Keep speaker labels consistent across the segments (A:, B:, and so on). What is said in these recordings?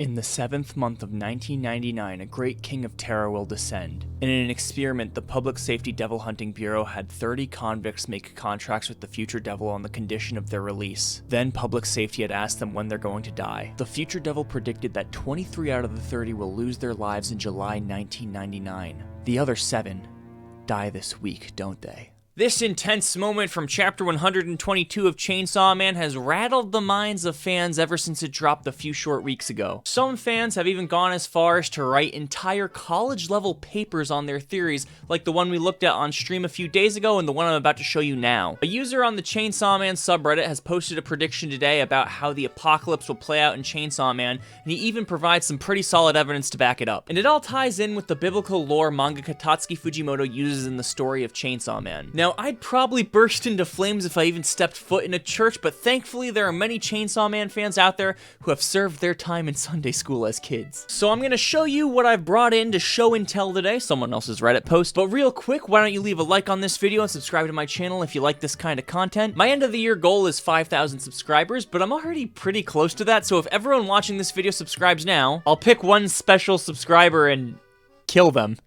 A: In the 7th month of 1999, a great king of terror will descend. In an experiment, the Public Safety Devil Hunting Bureau had 30 convicts make contracts with the future devil on the condition of their release. Then Public Safety had asked them when they're going to die. The future devil predicted that 23 out of the 30 will lose their lives in July 1999. The other 7 die this week, don't they? This intense moment from Chapter 122 of Chainsaw Man has rattled the minds of fans ever since it dropped a few short weeks ago. Some fans have even gone as far as to write entire college-level papers on their theories, like the one we looked at on stream a few days ago and the one I'm about to show you now. A user on the Chainsaw Man subreddit has posted a prediction today about how the apocalypse will play out in Chainsaw Man, and he even provides some pretty solid evidence to back it up. And it all ties in with the biblical lore mangaka Tatsuki Fujimoto uses in the story of Chainsaw Man. Now, I'd probably burst into flames if I even stepped foot in a church, but thankfully there are many Chainsaw Man fans out there who have served their time in Sunday school as kids. So I'm going to show you what I've brought in to show and tell today, someone else's Reddit post. But real quick, why don't you leave a like on this video and subscribe to my channel if you like this kind of content. My end of the year goal is 5,000 subscribers, but I'm already pretty close to that, so if everyone watching this video subscribes now, I'll pick one special subscriber and kill them.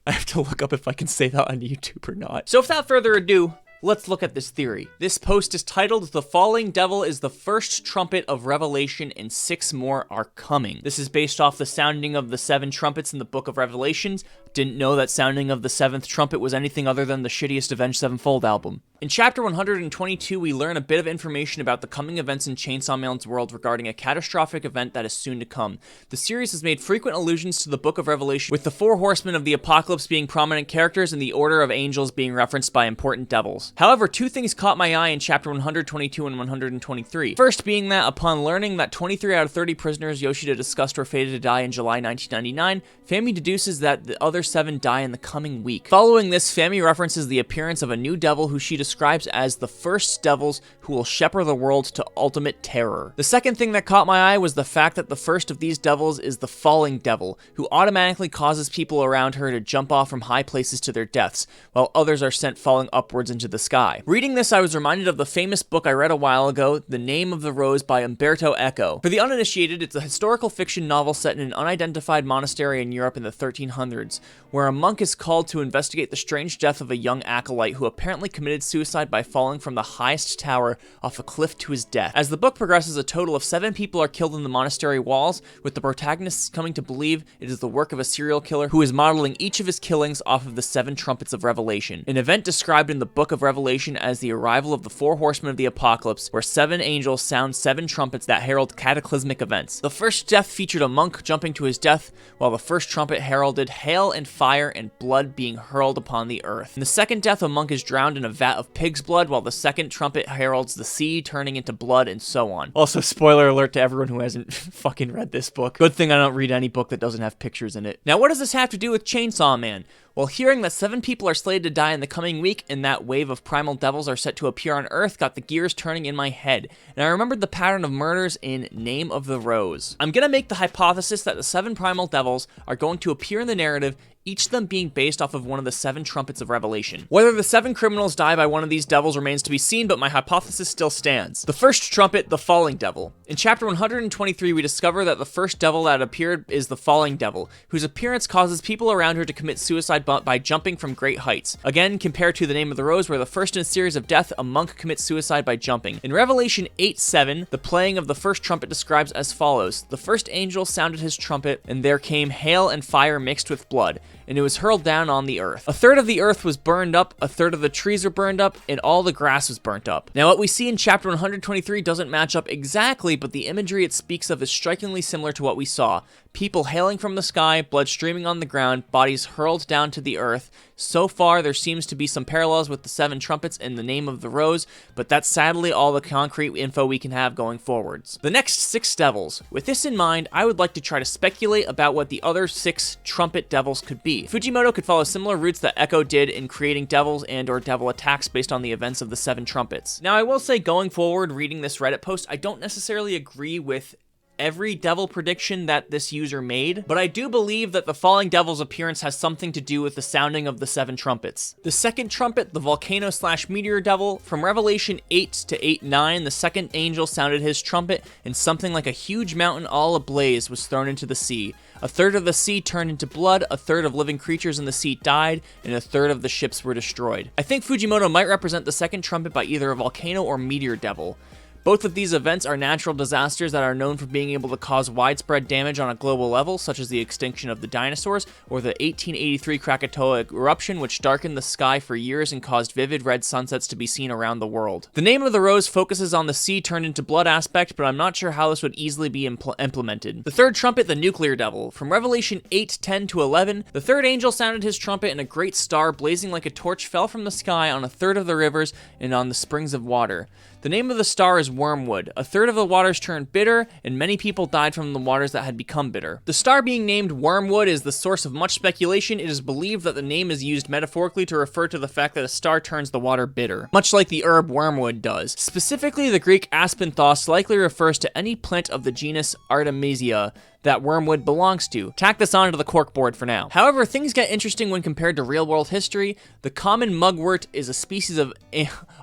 A: I have to look up if I can say that on YouTube or not. So without further ado, let's look at this theory. This post is titled, "The Falling Devil is the First Trumpet of Revelation and 6 more are coming." This is based off the sounding of the 7 trumpets in the Book of Revelations. Didn't know that sounding of the 7th trumpet was anything other than the shittiest Avenged Sevenfold album. In Chapter 122, we learn a bit of information about the coming events in Chainsaw Man's world regarding a catastrophic event that is soon to come. The series has made frequent allusions to the Book of Revelation, with the 4 horsemen of the apocalypse being prominent characters and the order of angels being referenced by important devils. However, 2 things caught my eye in Chapter 122 and 123. First being that upon learning that 23 out of 30 prisoners Yoshida discussed were fated to die in July 1999, Fami deduces that the other 7 die in the coming week. Following this, Fami references the appearance of a new devil who she describes as the first devils who will shepherd the world to ultimate terror. The second thing that caught my eye was the fact that the first of these devils is the falling devil, who automatically causes people around her to jump off from high places to their deaths, while others are sent falling upwards into the sky. Reading this, I was reminded of the famous book I read a while ago, The Name of the Rose by Umberto Eco. For the uninitiated, it's a historical fiction novel set in an unidentified monastery in Europe in the 1300s, where a monk is called to investigate the strange death of a young acolyte who apparently committed suicide by falling from the highest tower off a cliff to his death. As the book progresses, a total of 7 people are killed in the monastery walls, with the protagonists coming to believe it is the work of a serial killer who is modeling each of his killings off of the 7 trumpets of Revelation, an event described in the Book of Revelation as the arrival of the 4 horsemen of the apocalypse, where 7 angels sound 7 trumpets that herald cataclysmic events. The first death featured a monk jumping to his death, while the first trumpet heralded hail and fire and blood being hurled upon the earth. In the second death, a monk is drowned in a vat of pig's blood, while the second trumpet heralds the sea turning into blood, and so on. Also, spoiler alert to everyone who hasn't fucking read this book. Good thing I don't read any book that doesn't have pictures in it. Now, what does this have to do with Chainsaw Man? Well, hearing that 7 people are slated to die in the coming week and that wave of primal devils are set to appear on Earth got the gears turning in my head, and I remembered the pattern of murders in Name of the Rose. I'm gonna make the hypothesis that the 7 primal devils are going to appear in the narrative, each of them being based off of one of the 7 trumpets of Revelation. Whether the 7 criminals die by one of these devils remains to be seen, but my hypothesis still stands. The first trumpet, the falling devil. In Chapter 123, we discover that the first devil that appeared is the falling devil, whose appearance causes people around her to commit suicide by jumping from great heights. Again, compared to the Name of the Rose, where the first in a series of death, a monk commits suicide by jumping. In Revelation 8:7, the playing of the first trumpet describes as follows: "The first angel sounded his trumpet, and there came hail and fire mixed with blood, and it was hurled down on the earth. A third of the earth was burned up, a third of the trees were burned up, and all the grass was burnt up." Now, what we see in Chapter 123 doesn't match up exactly, but the imagery it speaks of is strikingly similar to what we saw. People hailing from the sky, blood streaming on the ground, bodies hurled down to the earth. So far, there seems to be some parallels with the 7 trumpets in the Name of the Rose, but that's sadly all the concrete info we can have going forwards. The next 6 devils. With this in mind, I would like to try to speculate about what the other 6 trumpet devils could be. Fujimoto could follow similar routes that Echo did in creating devils and or devil attacks based on the events of the 7 trumpets. Now, I will say, going forward, reading this Reddit post, I don't necessarily agree with every devil prediction that this user made, but I do believe that the falling devil's appearance has something to do with the sounding of the 7 trumpets. The second trumpet, the volcano/meteor devil, from Revelation 8 to 8:9, the second angel sounded his trumpet, and something like a huge mountain all ablaze was thrown into the sea. A third of the sea turned into blood, a third of living creatures in the sea died, and a third of the ships were destroyed. I think Fujimoto might represent the second trumpet by either a volcano or meteor devil. Both of these events are natural disasters that are known for being able to cause widespread damage on a global level, such as the extinction of the dinosaurs, or the 1883 Krakatoa eruption, which darkened the sky for years and caused vivid red sunsets to be seen around the world. The name of the rose focuses on the sea turned into blood aspect, but I'm not sure how this would easily be implemented. The third trumpet, the nuclear devil. From Revelation 8:10 to 11, the third angel sounded his trumpet, and a great star blazing like a torch fell from the sky on a third of the rivers and on the springs of water. The name of the star is Wormwood. A third of the waters turned bitter, and many people died from the waters that had become bitter. The star being named Wormwood is the source of much speculation. It is believed that the name is used metaphorically to refer to the fact that a star turns the water bitter, much like the herb wormwood does. Specifically, the Greek aspenthos likely refers to any plant of the genus Artemisia that wormwood belongs to. Tack this onto the corkboard for now. However, things get interesting when compared to real-world history. The common mugwort is a species of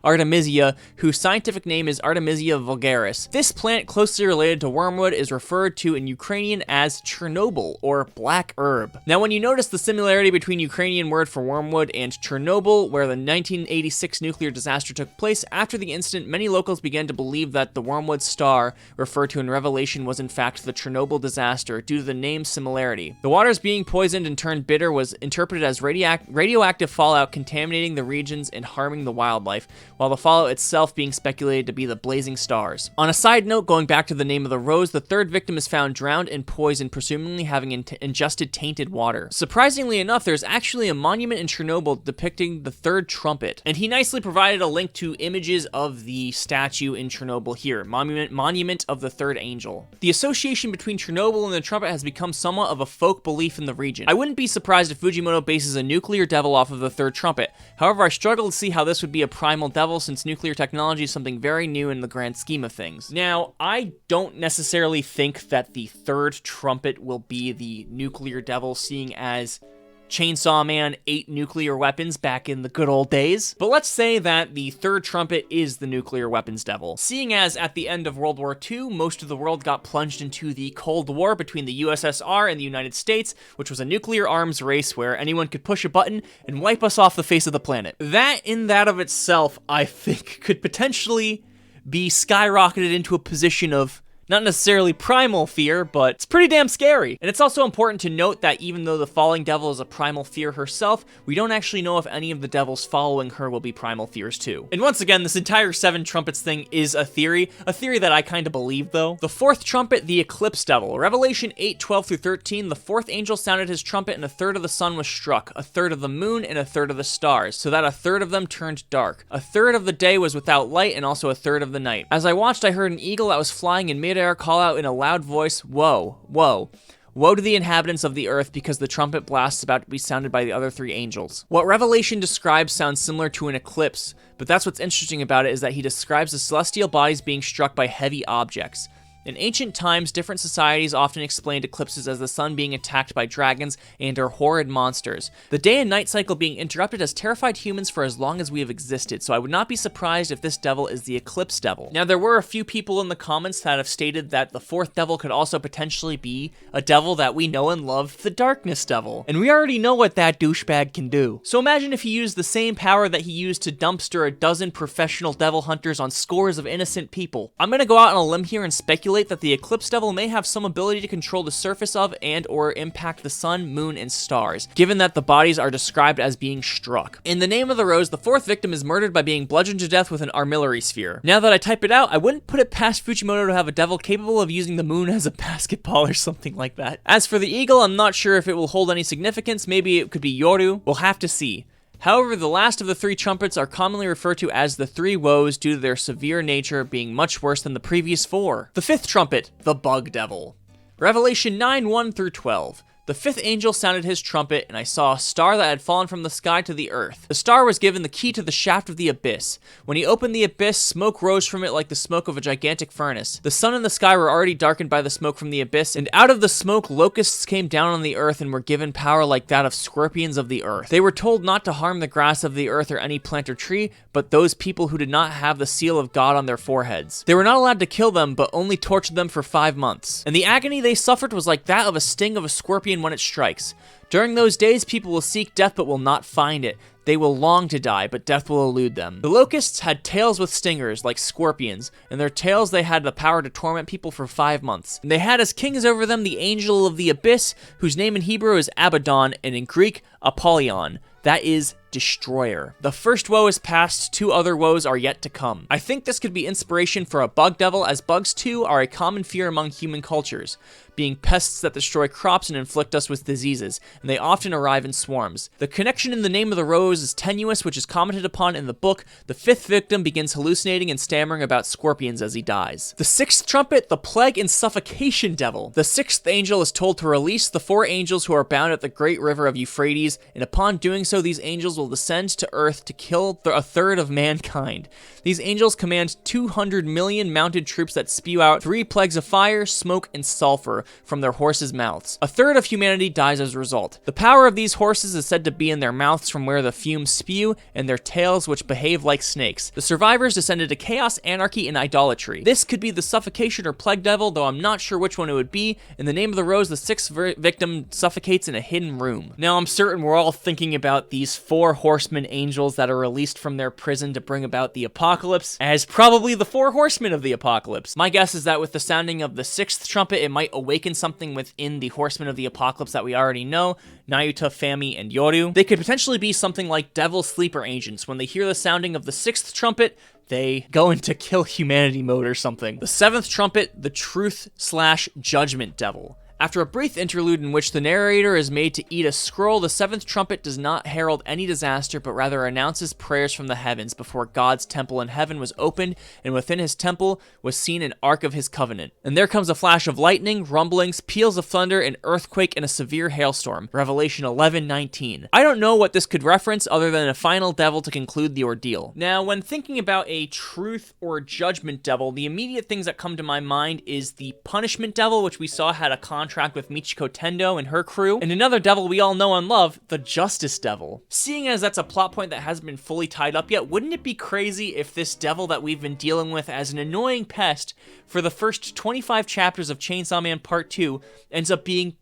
A: Artemisia, whose scientific name is Artemisia vulgaris. This plant, closely related to wormwood, is referred to in Ukrainian as Chernobyl, or black herb. Now, when you notice the similarity between Ukrainian word for wormwood and Chernobyl, where the 1986 nuclear disaster took place, after the incident, many locals began to believe that the wormwood star referred to in Revelation was in fact the Chernobyl disaster due to the name similarity. The waters being poisoned and turned bitter was interpreted as radioactive fallout contaminating the regions and harming the wildlife, while the fallout itself being speculated to be the blazing stars. On a side note, going back to the name of the rose, the third victim is found drowned and poisoned, presumably having ingested tainted water. Surprisingly enough, there's actually a monument in Chernobyl depicting the third trumpet, and he nicely provided a link to images of the statue in Chernobyl here, monument of the third angel. The association between Chernobyl and the trumpet has become somewhat of a folk belief in the region. I wouldn't be surprised if Fujimoto bases a nuclear devil off of the third trumpet. However, I struggle to see how this would be a primal devil, since nuclear technology is something very new in the grand scheme of things. Now, I don't necessarily think that the third trumpet will be the nuclear devil, seeing as Chainsaw Man ate nuclear weapons back in the good old days. But let's say that the third trumpet is the nuclear weapons devil. Seeing as at the end of World War II, most of the world got plunged into the Cold War between the USSR and the United States, which was a nuclear arms race where anyone could push a button and wipe us off the face of the planet. That in that of itself, I think, could potentially be skyrocketed into a position of not necessarily primal fear, but it's pretty damn scary. And it's also important to note that even though the falling devil is a primal fear herself, we don't actually know if any of the devils following her will be primal fears too. And once again, this entire 7 trumpets thing is a theory that I kind of believe though. The fourth trumpet, the eclipse devil. Revelation 8:12 through 13, the fourth angel sounded his trumpet and a third of the sun was struck, a third of the moon, and a third of the stars, so that a third of them turned dark. A third of the day was without light, and also a third of the night. As I watched, I heard an eagle that was flying in midair call out in a loud voice, "Woe, woe. Woe to the inhabitants of the earth, because the trumpet blast is about to be sounded by the other 3 angels." What Revelation describes sounds similar to an eclipse, but that's what's interesting about it, is that he describes the celestial bodies being struck by heavy objects. In ancient times, different societies often explained eclipses as the sun being attacked by dragons and/or horrid monsters. The day and night cycle being interrupted has terrified humans for as long as we have existed, so I would not be surprised if this devil is the eclipse devil. Now, there were a few people in the comments that have stated that the fourth devil could also potentially be a devil that we know and love, the darkness devil. And we already know what that douchebag can do. So imagine if he used the same power that he used to dumpster a dozen professional devil hunters on scores of innocent people. I'm gonna go out on a limb here and speculate that the eclipse devil may have some ability to control the surface of and or impact the sun, moon, and stars, given that the bodies are described as being struck. In the name of the rose, the fourth victim is murdered by being bludgeoned to death with an artillery sphere. Now that I type it out, I wouldn't put it past Fujimoto to have a devil capable of using the moon as a basketball or something like that. As for the eagle, I'm not sure if it will hold any significance. Maybe it could be Yoru. We'll have to see. However, the last of the 3 trumpets are commonly referred to as the 3 woes due to their severe nature being much worse than the previous 4. The fifth trumpet, the bug devil. Revelation 9:1 through 12. The fifth angel sounded his trumpet, and I saw a star that had fallen from the sky to the earth. The star was given the key to the shaft of the abyss. When he opened the abyss, smoke rose from it like the smoke of a gigantic furnace. The sun and the sky were already darkened by the smoke from the abyss, and out of the smoke locusts came down on the earth and were given power like that of scorpions of the earth. They were told not to harm the grass of the earth or any plant or tree, but those people who did not have the seal of God on their foreheads. They were not allowed to kill them, but only tortured them for 5 months. And the agony they suffered was like that of a sting of a scorpion when it strikes. During those days, people will seek death but will not find it. They will long to die, but death will elude them. The locusts had tails with stingers, like scorpions, and their tails they had the power to torment people for 5 months. And they had as kings over them the angel of the abyss, whose name in Hebrew is Abaddon, and in Greek, Apollyon. That is destroyer. The first woe is past, 2 other woes are yet to come. I think this could be inspiration for a bug devil, as bugs too are a common fear among human cultures, being pests that destroy crops and inflict us with diseases, and they often arrive in swarms. The connection in the name of the rose is tenuous, which is commented upon in the book. The 5th victim begins hallucinating and stammering about scorpions as he dies. The 6th trumpet, the plague and suffocation devil. The 6th angel is told to release the 4 angels who are bound at the great river of Euphrates, and upon doing so, these angels will descend to earth to kill a third of mankind. These angels command 200 million mounted troops that spew out 3 plagues of fire, smoke, and sulfur from their horses' mouths. A third of humanity dies as a result. The power of these horses is said to be in their mouths from where the fumes spew, and their tails which behave like snakes. The survivors descended to chaos, anarchy, and idolatry. This could be the suffocation or plague devil, though I'm not sure which one it would be. In the name of the rose, the 6th victim suffocates in a hidden room. Now I'm certain we're all thinking about these 4 horsemen angels that are released from their prison to bring about the apocalypse as probably the 4 horsemen of the apocalypse. My guess is that with the sounding of the 6th trumpet, it might awaken something within the horsemen of the apocalypse that we already know, Nayuta, Fami, and Yoru. They could potentially be something like devil sleeper agents. When they hear the sounding of the 6th trumpet, they go into kill humanity mode or something. The 7th trumpet, the truth/judgment devil. After a brief interlude in which the narrator is made to eat a scroll, the 7th trumpet does not herald any disaster, but rather announces prayers from the heavens before God's temple in heaven was opened, and within his temple was seen an ark of his covenant. And there comes a flash of lightning, rumblings, peals of thunder, an earthquake, and a severe hailstorm. Revelation 11:19. I don't know what this could reference other than a final devil to conclude the ordeal. Now, when thinking about a truth or judgment devil, the immediate things that come to my mind is the punishment devil, which we saw had a contract with Michiko Tendo and her crew, and another devil we all know and love, the Justice Devil. Seeing as that's a plot point that hasn't been fully tied up yet, wouldn't it be crazy if this devil that we've been dealing with as an annoying pest for the first 25 chapters of Chainsaw Man Part 2 ends up being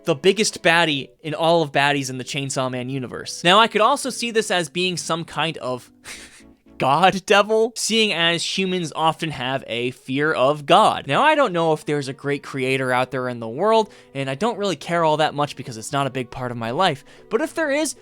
A: the biggest baddie in all of baddies in the Chainsaw Man universe? Now, I could also see this as being some kind of God devil, seeing as humans often have a fear of God. Now, I don't know if there's a great creator out there in the world, and I don't really care all that much because it's not a big part of my life, but if there is,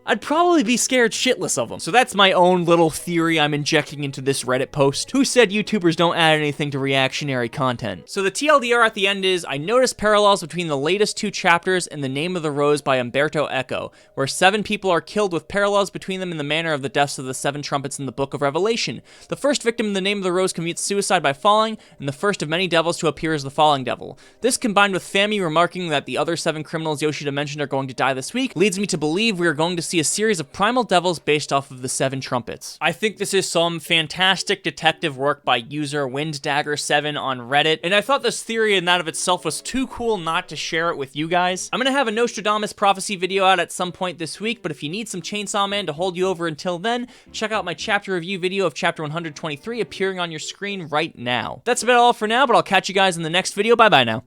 A: I'd probably be scared shitless of them. So that's my own little theory I'm injecting into this Reddit post. Who said YouTubers don't add anything to reactionary content? So the TLDR at the end is, I noticed parallels between the latest 2 chapters and The Name of the Rose by Umberto Eco, where 7 people are killed with parallels between them in the manner of the deaths of the 7 trumpets in the Book of Revelation. The first victim in The Name of the Rose commits suicide by falling, and the first of many devils to appear is the falling devil. This, combined with Fami remarking that the other 7 criminals Yoshida mentioned are going to die this week, leads me to believe we are going to see a series of primal devils based off of the 7 trumpets. I think this is some fantastic detective work by user WindDagger7 on Reddit, and I thought this theory in that of itself was too cool not to share it with you guys. I'm gonna have a Nostradamus prophecy video out at some point this week, but if you need some Chainsaw Man to hold you over until then, check out my chapter review video of chapter 123 appearing on your screen right now. That's about all for now, but I'll catch you guys in the next video. Bye bye now.